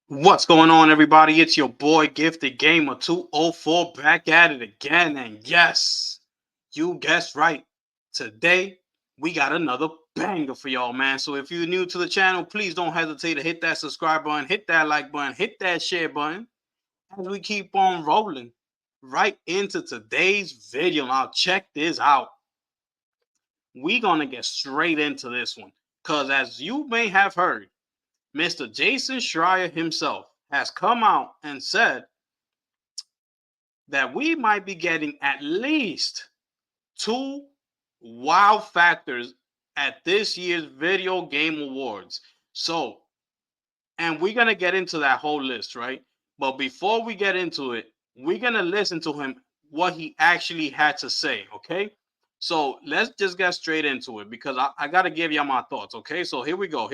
What's going on, everybody? It's your boy Gifted Gamer 204 back at it again. And yes, you guessed right. Today, we got another banger for y'all, man. So if you're new to the channel, please don't hesitate to hit that subscribe button, hit that like button, hit that share button as we keep on rolling right into today's video. Now, check this out. We're going to get straight into this one because, as you may have heard, Mr. Jason Schrier himself has come out and said that we might be getting at least two wow factors at this year's Video Game Awards. So, and we're going to get into that whole list, right? But before we get into it, we're going to listen to him, what he actually had to say, okay? So let's just get straight into it because I got to give you my thoughts, okay? So here we go.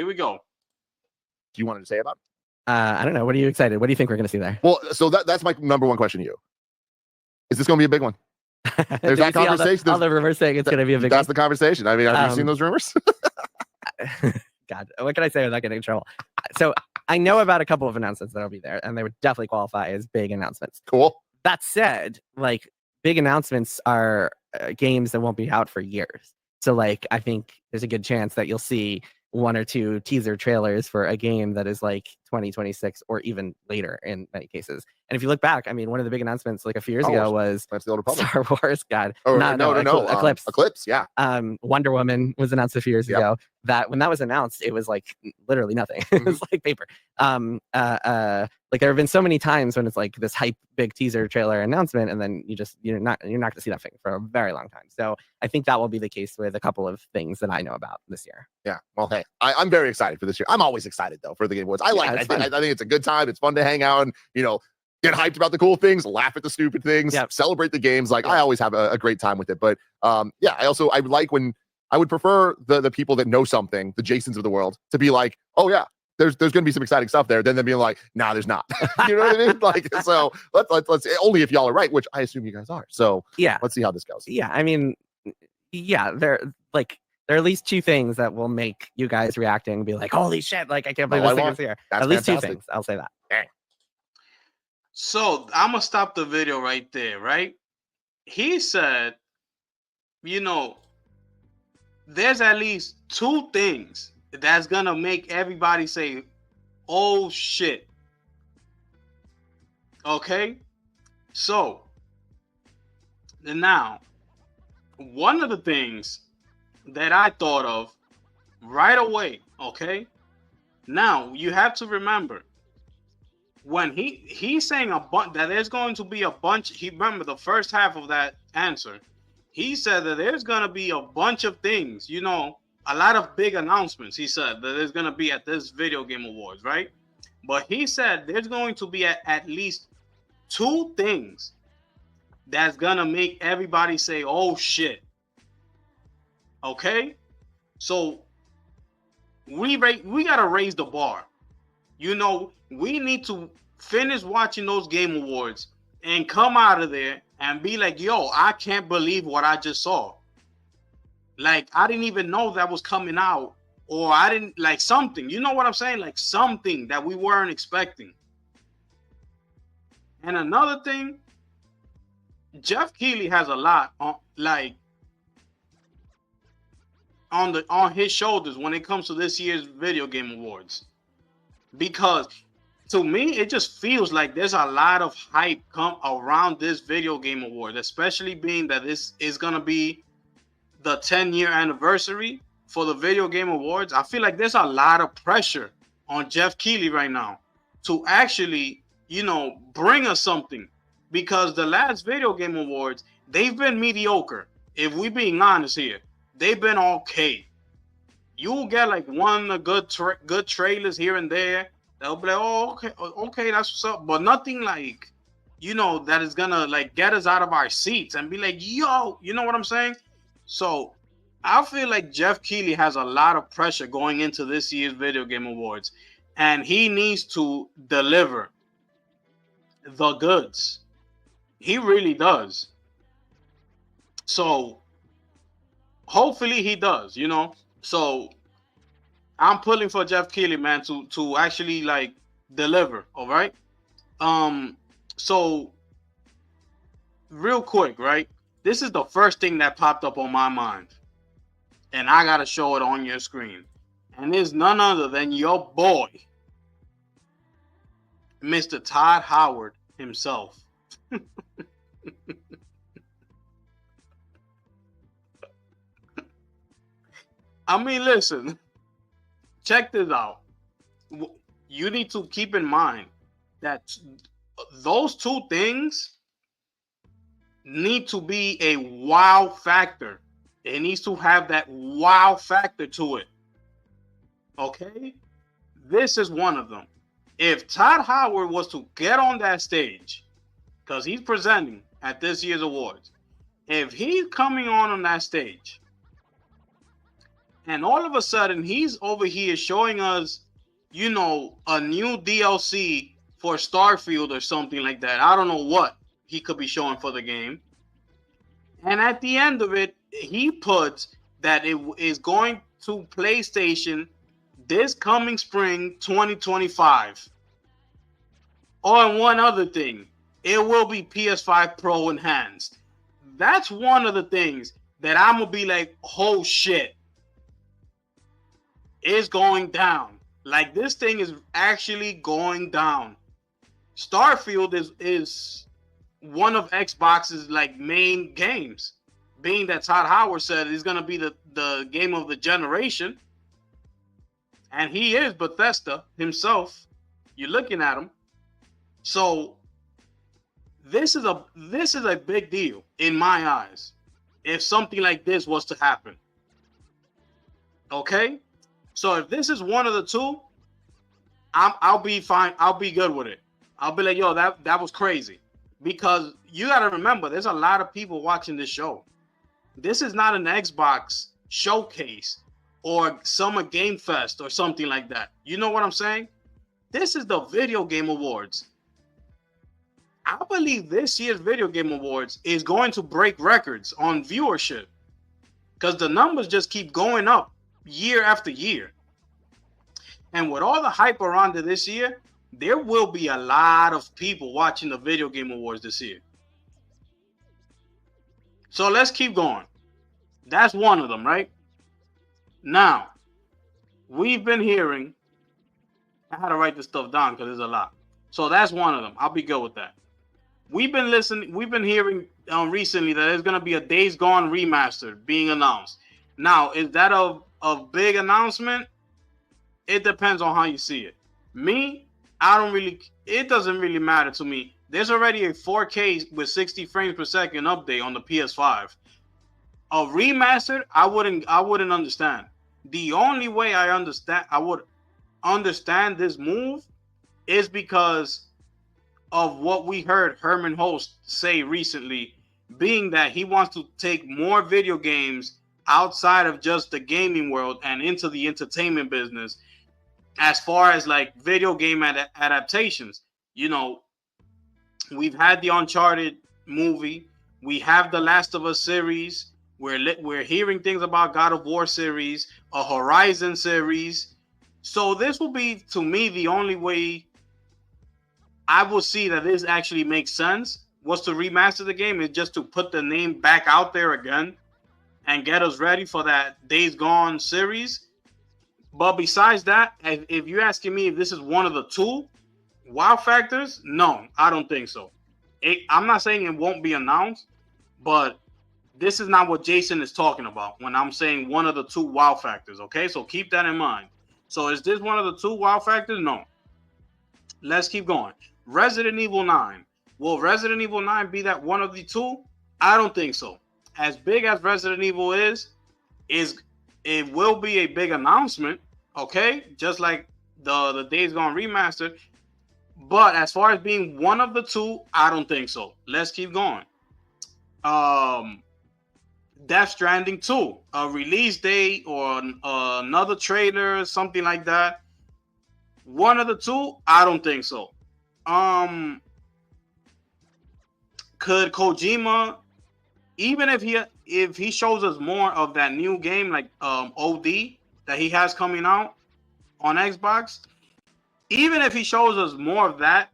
You wanted to say about it? I don't know. What are you excited? What do you think we're going to see there? Well, so that's my number one question to you. Is this going to be a big one? There's that conversation. All the rumors saying it's going to be a big one. That's the conversation. I mean, have you seen those rumors? God, what can I say without getting in trouble? So I know about a couple of announcements that'll be there, and they would definitely qualify as big announcements. Cool. That said, like, big announcements are games that won't be out for years. So, like, I think there's a good chance that you'll see one or two teaser trailers for a game that is like 2026 or even later in many cases. And if you look back, I mean, one of the big announcements like a few years ago was Star Wars. God, no. Eclipse. Eclipse, yeah. Wonder Woman was announced a few years ago. That when that was announced, it was like literally nothing. It was like paper. Like there have been so many times when it's like this hype big teaser trailer announcement, and then you're not going to see that thing for a very long time. So I think that will be the case with a couple of things that I know about this year. Yeah. Well, hey, I'm very excited for this year. I'm always excited though for the Game Awards. I think it's a good time. It's fun to hang out and get hyped about the cool things, laugh at the stupid things, celebrate the games. Like I always have a great time with it. But I like when I would prefer the people that know something, the Jasons of the world, to be like, oh yeah, there's going to be some exciting stuff there. Then they're being like, nah, there's not. You know what I mean? Like, so let's only if y'all are right, which I assume you guys are. So yeah, let's see how this goes. Yeah, I mean, yeah, there are at least two things that will make you guys reacting and be like, holy shit, like I can't believe this thing is here. At least fantastic. 2 things. I'll say that. Dang. So I'm gonna stop the video right there, right? He said, there's at least 2 things that's gonna make everybody say, oh shit. Okay? So now, one of the things that I thought of right away, okay? Now you have to remember when he's saying that there's going to be a bunch. He remember the first half of that answer. He said that there's going to be a bunch of things, a lot of big announcements. He said that there's going to be at this Video Game Awards, right? But he said there's going to be at least 2 things that's going to make everybody say, oh shit. Okay? So we got to raise the bar. We need to finish watching those Game Awards and come out of there and be like, yo, I can't believe what I just saw. Like, I didn't even know that was coming out, or I didn't like something. You know what I'm saying? Like something that we weren't expecting. And another thing, Jeff Keighley has a lot on his shoulders when it comes to this year's Video Game Awards. Because to me, it just feels like there's a lot of hype come around this Video Game Award, especially being that this is going to be the 10-year anniversary for the Video Game Awards. I feel like there's a lot of pressure on Jeff Keighley right now to actually, bring us something, because the last Video Game Awards, they've been mediocre. If we're being honest here, they've been okay. You'll get like one good trailers here and there. They'll be like, oh, okay, that's what's up. But nothing like, that is gonna like get us out of our seats and be like, yo, you know what I'm saying? So I feel like Jeff Keighley has a lot of pressure going into this year's Video Game Awards, and he needs to deliver the goods. He really does. So hopefully he does, So I'm pulling for Jeff Keighley, man, to actually like deliver. All right. So real quick, right? This is the first thing that popped up on my mind, and I gotta show it on your screen. And it's none other than your boy, Mr. Todd Howard himself. I mean, listen, check this out. You need to keep in mind that those two things need to be a wow factor. It needs to have that wow factor to it. Okay? This is one of them. If Todd Howard was to get on that stage, because he's presenting at this year's awards, if he's coming on that stage, and all of a sudden he's over here showing us, you know, a new DLC for Starfield or something like that. I don't know what he could be showing for the game. And at the end of it, he puts that it is going to PlayStation this coming spring 2025. Oh, and one other thing, it will be PS5 Pro enhanced. That's one of the things that I'm gonna be like, oh shit, it's going down. Like, this thing is actually going down. Starfield is one of Xbox's like main games, being that Todd Howard said it's gonna be the game of the generation, and he is Bethesda himself. You're looking at him. So this is a big deal in my eyes if something like this was to happen. Okay, so if this is one of the two, I'll be fine. I'll be good with it. I'll be like, yo, that was crazy, because you got to remember, there's a lot of people watching this show. This is not an Xbox showcase or Summer Game Fest or something like that. You know what I'm saying? This is the Video Game Awards. I believe this year's Video Game Awards is going to break records on viewership, because the numbers just keep going up year after year. And with all the hype around it this year, there will be a lot of people watching the Video Game Awards this year. So let's keep going. That's one of them, right? Now, we've been hearing, I had to write this stuff down because there's a lot. So that's one of them. I'll be good with that. We've been hearing recently that there's going to be a Days Gone remastered being announced. Now, is that a big announcement? It depends on how you see it. Me, it doesn't really matter to me. There's already a 4K with 60 frames per second update on the PS5. A remastered, I wouldn't understand. The only way I would understand this move is because of what we heard Herman Host say recently, being that he wants to take more video games outside of just the gaming world and into the entertainment business, as far as like video game adaptations. You know, we've had the Uncharted movie, we have the Last of Us series, we're hearing things about God of War series, a Horizon series. So this will be, to me, the only way I will see that this actually makes sense was to remaster the game, is just to put the name back out there again and get us ready for that Days Gone series. But besides that, if you're asking me if this is one of the two wow factors, no, I don't think so. I'm not saying it won't be announced, but this is not what Jason is talking about when I'm saying one of the two wow factors, okay? So keep that in mind. So is this one of the two wow factors? No. Let's keep going. Resident Evil 9. Will Resident Evil 9 be that one of the two? I don't think so. As big as Resident Evil is it will be a big announcement, okay? Just like the Days Gone remastered. But as far as being one of the two, I don't think so. Let's keep going. Death Stranding 2, a release date or another trailer, something like that. One of the two, I don't think so. Could Kojima, even if he shows us more of that new game like OD that he has coming out on Xbox, even if he shows us more of that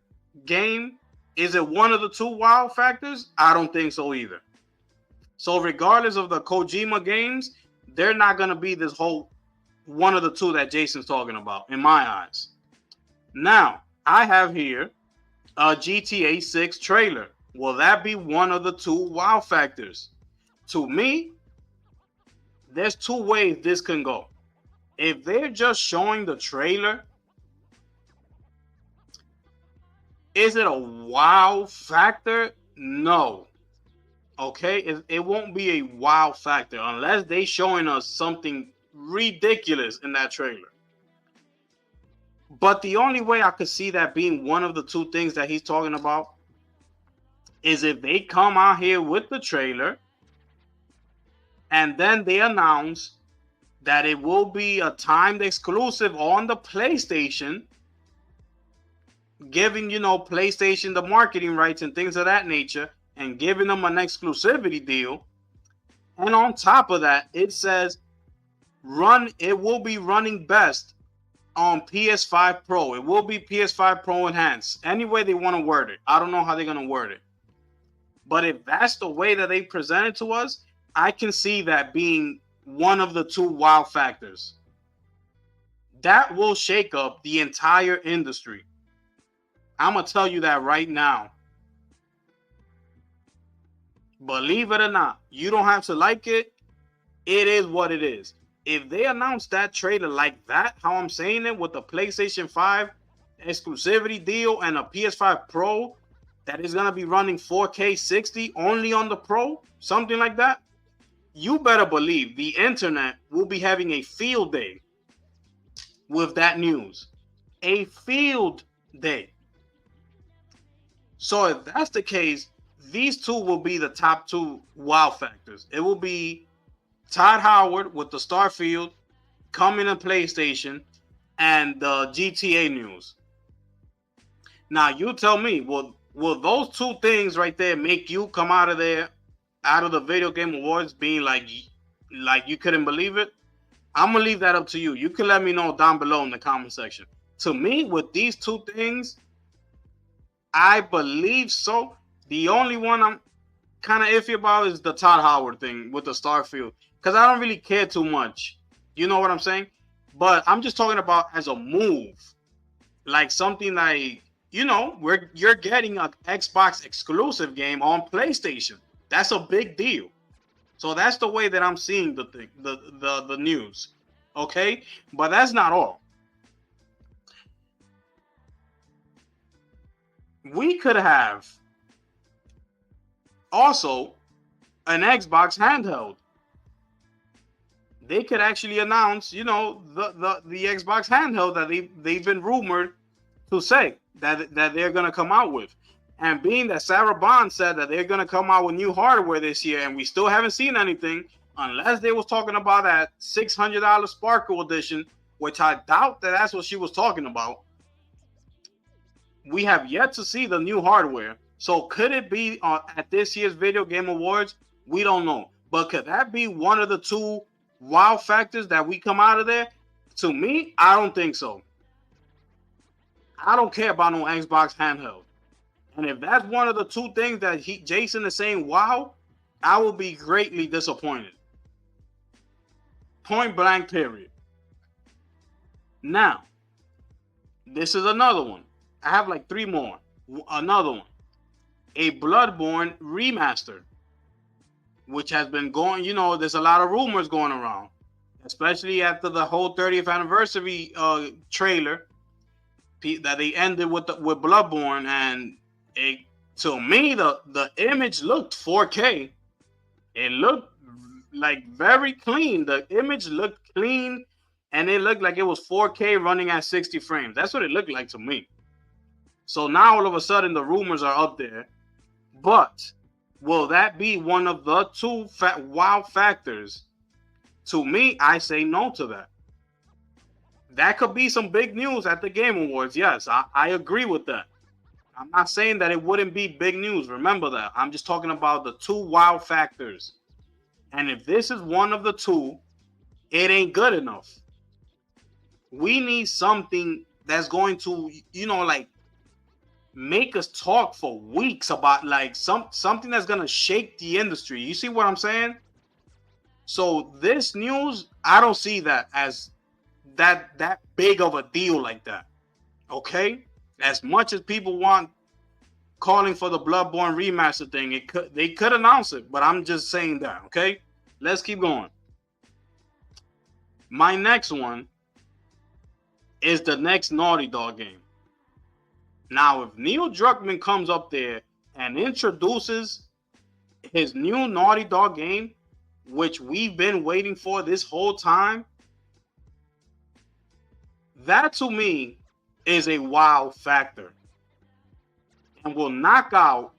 game, is it one of the two wow factors? I don't think so either. So regardless of the Kojima games, they're not going to be this whole one of the two that Jason's talking about, in my eyes. Now, I have here a GTA 6 trailer. Will that be one of the two wow factors? To me, there's two ways this can go. If they're just showing the trailer, is it a wow factor? No. Okay, it won't be a wow factor unless they showing us something ridiculous in that trailer. But the only way I could see that being one of the two things that he's talking about is if they come out here with the trailer and then they announce that it will be a timed exclusive on the PlayStation, giving, PlayStation the marketing rights and things of that nature, and giving them an exclusivity deal. And on top of that, it says it will be running best on PS5 Pro. It will be PS5 Pro Enhanced. Any way they want to word it. I don't know how they're going to word it. But if that's the way that they present it to us, I can see that being one of the two wow factors. That will shake up the entire industry. I'm going to tell you that right now. Believe it or not, you don't have to like it. It is what it is. If they announce that trailer like that, how I'm saying it, with the PlayStation 5 exclusivity deal and a PS5 Pro that is going to be running 4K 60 only on the Pro, something like that, you better believe the internet will be having a field day with that news. A field day. So if that's the case, these two will be the top two wow factors. It will be Todd Howard with the Starfield coming to PlayStation and the GTA news. Now you tell me, will those two things right there make you come out of there, out of the Video Game Awards, being like you couldn't believe it? I'm gonna leave that up to you. You can let me know down below in the comment section. To me, with these two things, I believe so. The only one I'm kind of iffy about is the Todd Howard thing with the Starfield, because I don't really care too much. You know what I'm saying? But I'm just talking about as a move, like something like, you're getting an Xbox exclusive game on PlayStation. That's a big deal. So that's the way that I'm seeing the thing, the news. Okay, but that's not all. We could have also an Xbox handheld. They could actually announce, the Xbox handheld that they've been rumored to say that they're going to come out with. And being that Sarah Bond said that they're going to come out with new hardware this year, and we still haven't seen anything, unless they was talking about that $600 Sparkle Edition, which I doubt that that's what she was talking about. We have yet to see the new hardware. So could it be at this year's Video Game Awards? We don't know. But could that be one of the two wow factors that we come out of there? To me, I don't think so. I don't care about no Xbox handheld. And if that's one of the two things that Jason is saying, wow, I will be greatly disappointed. Point blank, period. Now, this is another one. I have like three more. Another one. A Bloodborne remaster, which has been going, there's a lot of rumors going around, especially after the whole 30th anniversary trailer that they ended with Bloodborne, and to me the image looked 4K. It looked like very clean. The image looked clean, and it looked like it was 4K running at 60 frames. That's what it looked like to me. So now all of a sudden the rumors are up there. But will that be one of the two wow factors? To me, I say no to that. That could be some big news at the Game Awards. Yes, I agree with that. I'm not saying that it wouldn't be big news. Remember that. I'm just talking about the two wow factors. And if this is one of the two, it ain't good enough. We need something that's going to, like make us talk for weeks about like something that's gonna shake the industry. You see what I'm saying? So this news, I don't see that as that big of a deal like that. Okay, as much as people want calling for the Bloodborne remaster thing, they could announce it, but I'm just saying that. Okay, let's keep going. My next one is the next Naughty Dog game. Now, if Neil Druckmann comes up there and introduces his new Naughty Dog game, which we've been waiting for this whole time, that to me is a wow factor and will knock out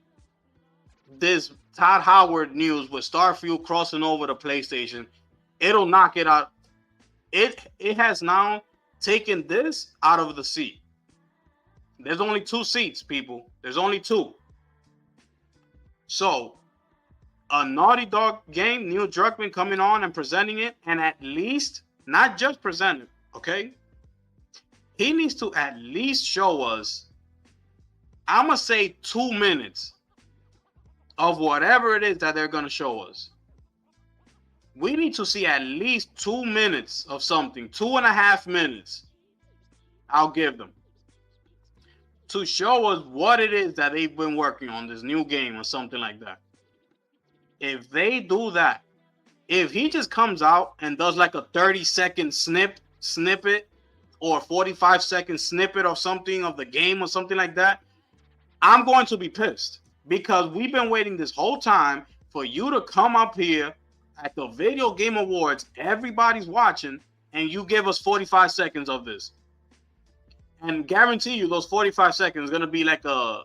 this Todd Howard news with Starfield crossing over to PlayStation. It'll knock it out. It has now taken this out of the seat. There's only 2 seats, people. There's only 2. So, a Naughty Dog game, Neil Druckmann coming on and presenting it, and at least, not just present it, okay? He needs to at least show us, I'm going to say 2 minutes of whatever it is that they're going to show us. We need to see at least 2 minutes of something, 2.5 minutes. I'll give them, to show us what it is that they've been working on, this new game or something like that. If they do that, if he just comes out and does like a 30-second snippet or 45-second snippet or something of the game or something like that, I'm going to be pissed, because we've been waiting this whole time for you to come up here at the Video Game Awards, everybody's watching, and you give us 45 seconds of this. And guarantee you those 45 seconds is going to be like a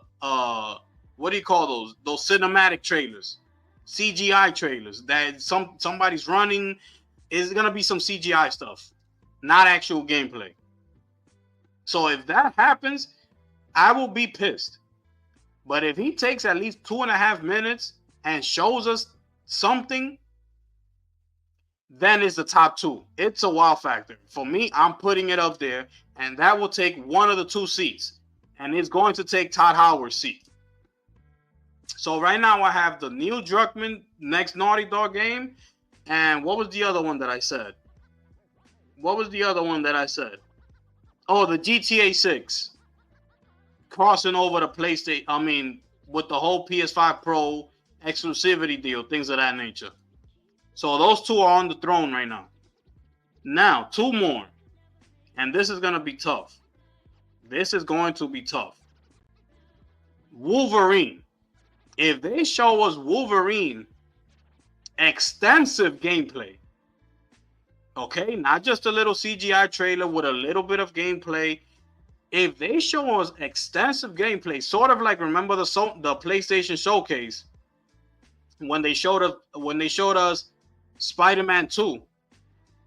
what do you call those? Those cinematic trailers, CGI trailers that somebody's running. Is going to be some CGI stuff, not actual gameplay. So if that happens, I will be pissed. But if he takes at least 2.5 minutes and shows us something, then it's the top 2. It's a wow factor. For me, I'm putting it up there, and that will take one of the 2 seats. And it's going to take Todd Howard's seat. So right now I have the Neil Druckmann next Naughty Dog game. And what was the other one that I said? Oh, the GTA 6. Crossing over to PlayStation, with the whole PS5 Pro exclusivity deal, things of that nature. So those 2 are on the throne right now. Now, 2 more. And this is going to be tough. Wolverine. If they show us Wolverine extensive gameplay, okay, not just a little CGI trailer with a little bit of gameplay. If they show us extensive gameplay, sort of like, remember the PlayStation Showcase when they showed us Spider-Man 2,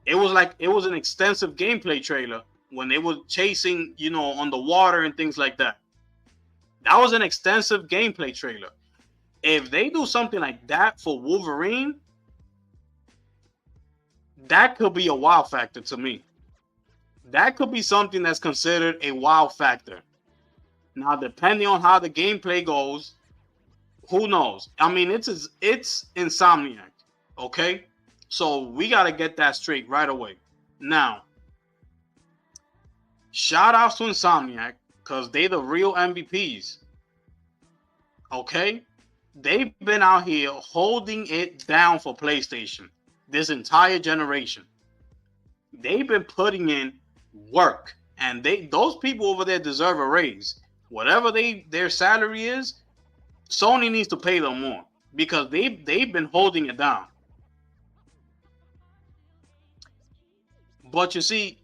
it was an extensive gameplay trailer when they were chasing, on the water and things like that. That was an extensive gameplay trailer. If they do something like that for Wolverine, that could be a wow factor to me. That could be something that's considered a wow factor. Now, depending on how the gameplay goes, who knows? It's Insomniac, okay? So we got to get that straight right away. Now, shout outs to Insomniac, because they the real MVPs, okay? They've been out here holding it down for PlayStation this entire generation. They've been putting in work, and those people over there deserve a raise. Whatever their salary is, Sony needs to pay them more, because they've been holding it down. But you see,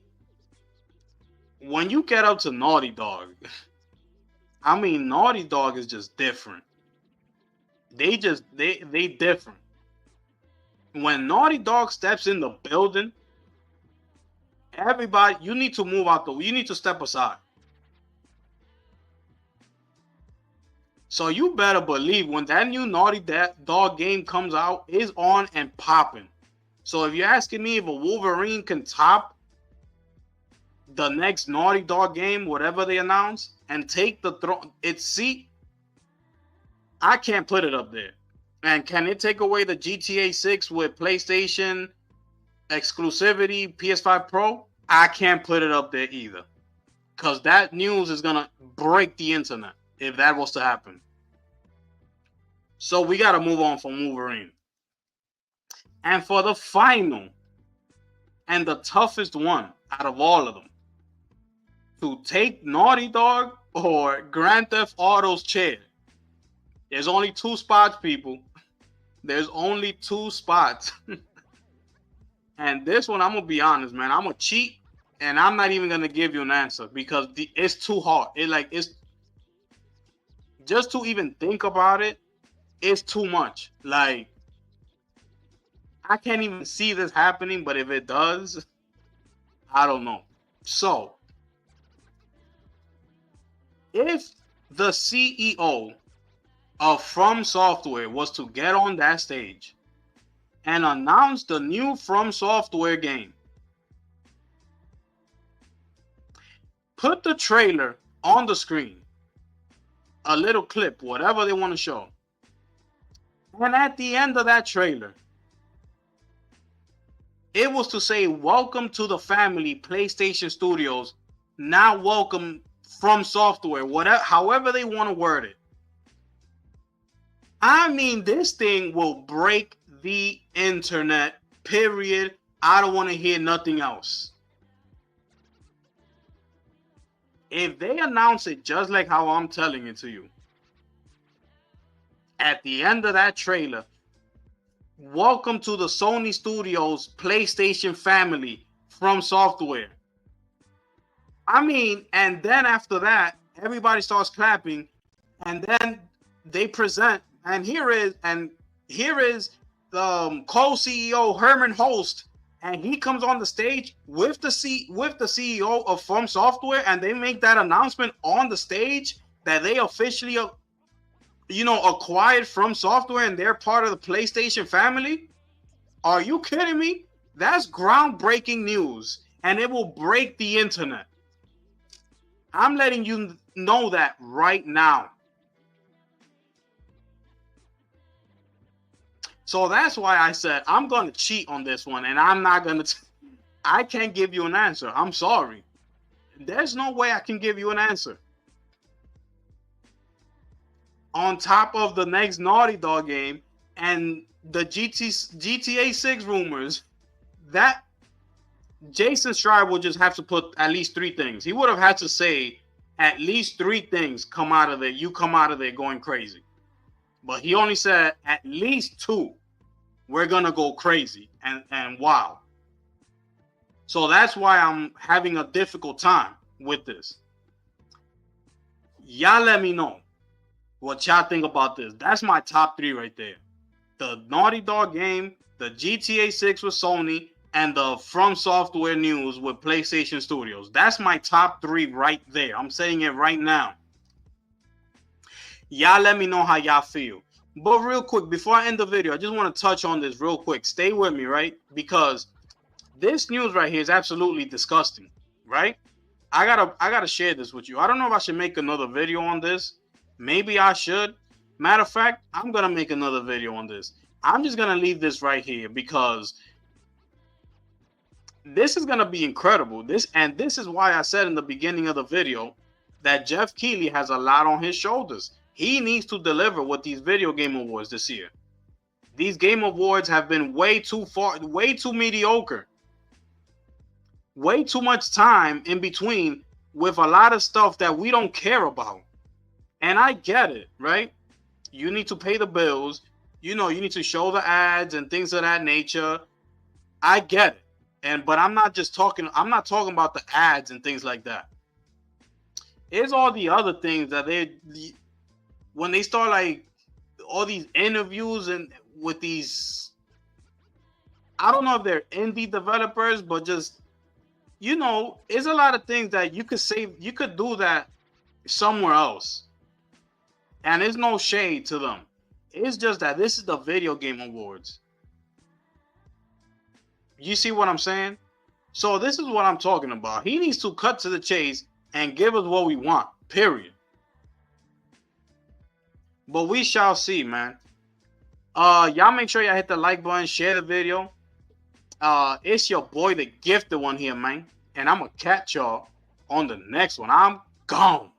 when you get up to Naughty Dog, Naughty Dog is just different. They different. When Naughty Dog steps in the building, everybody, you need to move out you need to step aside. So you better believe when that new Naughty Dog game comes out, it's on and popping. So if you're asking me if a Wolverine can top the next Naughty Dog game, whatever they announce, and take the throne. I can't put it up there. And can it take away the GTA 6 with PlayStation exclusivity, PS5 Pro? I can't put it up there either. Because that news is going to break the internet if that was to happen. So we got to move on from Wolverine. And for the final and the toughest one out of all of them, to take Naughty Dog or Grand Theft Auto's chair. There's only 2 spots, people. There's only 2 spots. And this one, I'm going to be honest, man. I'm going to cheat, and I'm not even going to give you an answer because it's too hard. It's just to even think about it, it's too much. Like, I can't even see this happening, but if it does, I don't know. So, if the CEO of From Software was to get on that stage and announce the new From Software game, put the trailer on the screen, a little clip, whatever they want to show, and at the end of that trailer, it was to say, welcome to the family, PlayStation Studios, now welcome From Software, whatever, however they want to word it. I mean, this thing will break the internet, period. I don't want to hear nothing else. If they announce it just like how I'm telling it to you, at the end of that trailer, welcome to the Sony Studios PlayStation family, From Software. I mean, and then after that, everybody starts clapping, and then they present, and here is the co-CEO Herman Holst, and he comes on the stage with the CEO of From Software, and they make that announcement on the stage that they officially, acquired From Software and they're part of the PlayStation family. Are you kidding me? That's groundbreaking news, and it will break the internet. I'm letting you know that right now. So that's why I said I'm going to cheat on this one, and I'm not going to. I can't give you an answer. I'm sorry. There's no way I can give you an answer. On top of the next Naughty Dog game and the GTA 6 rumors, that Jason Schrier will just have to put at least 3 things. He would have had to say at least 3 things come out of there. You come out of there going crazy. But he only said at least 2. We're going to go crazy and wow. So that's why I'm having a difficult time with this. Y'all let me know what y'all think about this. That's my top 3 right there. The Naughty Dog game, the GTA 6 with Sony, and the From Software news with PlayStation Studios. That's my top 3 right there. I'm saying it right now. Y'all let me know how y'all feel. But real quick, before I end the video, I just want to touch on this real quick. Stay with me, right? Because this news right here is absolutely disgusting, right? I gotta share this with you. I don't know if I should make another video on this. Maybe I should. Matter of fact, I'm gonna make another video on this. I'm just gonna leave this right here because this is gonna be incredible. This is why I said in the beginning of the video that Jeff Keighley has a lot on his shoulders. He needs to deliver with these video game awards this year. These game awards have been way too mediocre. Way too much time in between with a lot of stuff that we don't care about. And I get it, right? You need to pay the bills. You need to show the ads and things of that nature. I get it. But I'm not talking about the ads and things like that. It's all the other things that when they start like all these interviews and with these, I don't know if they're indie developers, but just, it's a lot of things that you could do that somewhere else. And there's no shade to them. It's just that this is the video game awards. You see what I'm saying? So this is what I'm talking about. He needs to cut to the chase and give us what we want, period. But we shall see, man. Y'all make sure y'all hit the like button, share the video. It's your boy, the gifted one here, man. And I'm going to catch y'all on the next one. I'm gone.